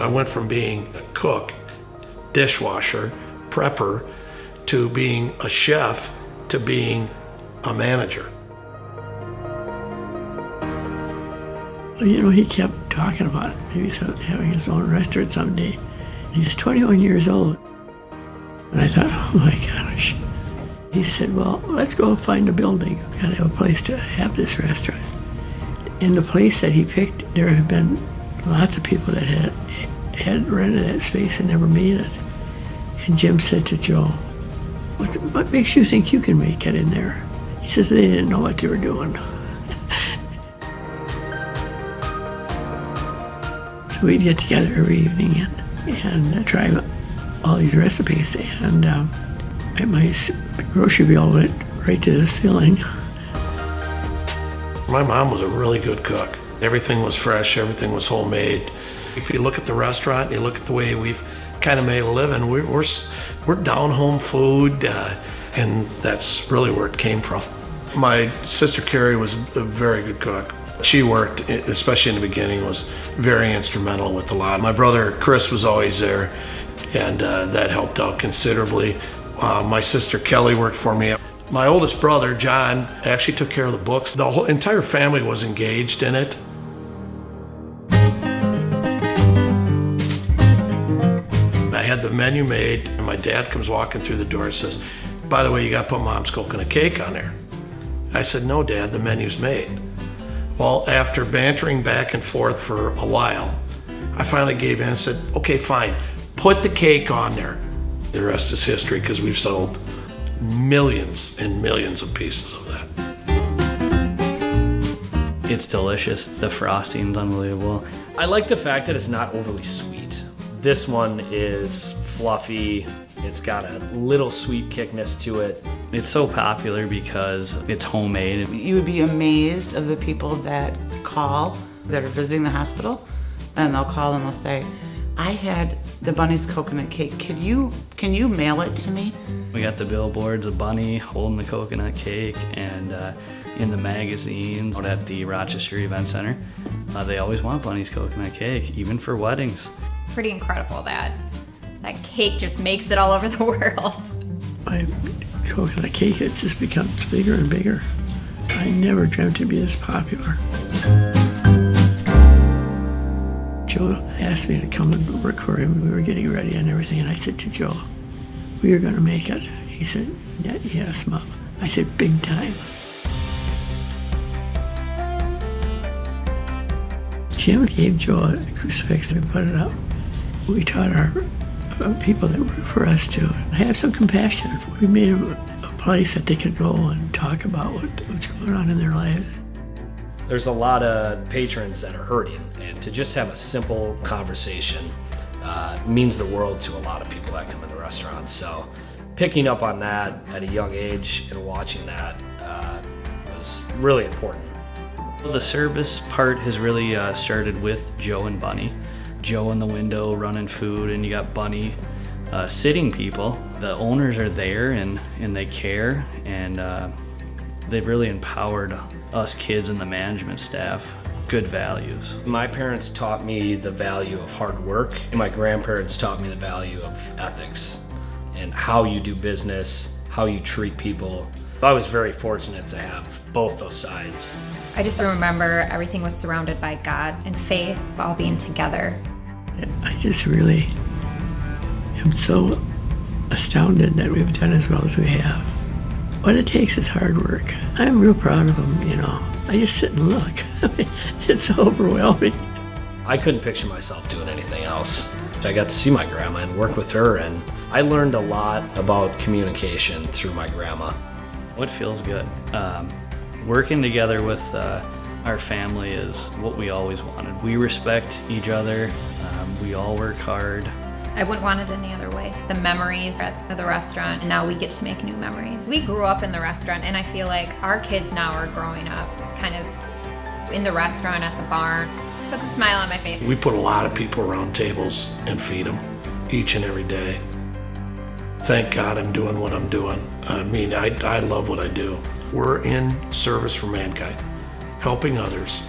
I went from being a cook, dishwasher, prepper, to being a chef, to being a manager. You know, he kept talking about it. Maybe having his own restaurant someday. He's 21 years old. And I thought, oh my gosh. He said, well, let's go find a building. We've got to have a place to have this restaurant. In the place that he picked, there have been lots of people that had rented that space and never made it. And Jim said to Joe, what makes you think you can make it in there? He says they didn't know what they were doing. So we'd get together every evening and try all these recipes. And my grocery bill went right to the ceiling. My mom was a really good cook. Everything was fresh, everything was homemade. If you look at the restaurant, you look at the way we've kind of made a living, we're down home food, and that's really where it came from. My sister Carrie was a very good cook. She worked, especially in the beginning, was very instrumental with a lot. My brother Chris was always there, and that helped out considerably. My sister Kelly worked for me. My oldest brother, John, actually took care of the books. The whole entire family was engaged in it. I had the menu made, and my dad comes walking through the door and says, by the way, you got to put Mom's coconut cake on there. I said, no, Dad, the menu's made. Well, after bantering back and forth for a while, I finally gave in and said, okay, fine, put the cake on there. The rest is history, because we've sold millions and millions of pieces of that. It's delicious. The frosting's unbelievable. I like the fact that it's not overly sweet. This one is fluffy. It's got a little sweet kickness to it. It's so popular because it's homemade. You would be amazed of the people that call, that are visiting the hospital, and they'll call and they'll say, I had the Bunnie's coconut cake. Can you mail it to me? We got the billboards of Bunnie holding the coconut cake, and in the magazines out at the Rochester Event Center, they always want Bunnie's coconut cake, even for weddings. It's pretty incredible that cake just makes it all over the world. My coconut cake, it just becomes bigger and bigger. I never dreamt it'd be this popular. Joe asked me to come and work for him. We were getting ready and everything, and I said to Joe, we are going to make it. He said, yes, Mom. I said, big time. Jim gave Joe a crucifix and put it up. We taught our people that work for us to have some compassion. We made them a place that they could go and talk about what's going on in their lives. There's a lot of patrons that are hurting, and to just have a simple conversation means the world to a lot of people that come in the restaurant. So picking up on that at a young age and watching that was really important. The service part has really started with Joe and Bunnie. Joe in the window running food, and you got Bunnie sitting people. The owners are there and they care, and they've really empowered us kids and the management staff. Good values. My parents taught me the value of hard work, and my grandparents taught me the value of ethics and how you do business, how you treat people. I was very fortunate to have both those sides. I just remember everything was surrounded by God and faith, all being together. I just really am so astounded that we've done as well as we have. What it takes is hard work. I'm real proud of them, you know. I just sit and look. It's so overwhelming. I couldn't picture myself doing anything else. I got to see my grandma and work with her, and I learned a lot about communication through my grandma. It feels good. Working together with our family is what we always wanted. We respect each other. We all work hard. I wouldn't want it any other way. The memories at the restaurant, and now we get to make new memories. We grew up in the restaurant, and I feel like our kids now are growing up kind of in the restaurant, at the barn. Puts a smile on my face. We put a lot of people around tables and feed them each and every day. Thank God I'm doing what I'm doing. I mean, I love what I do. We're in service for mankind, helping others.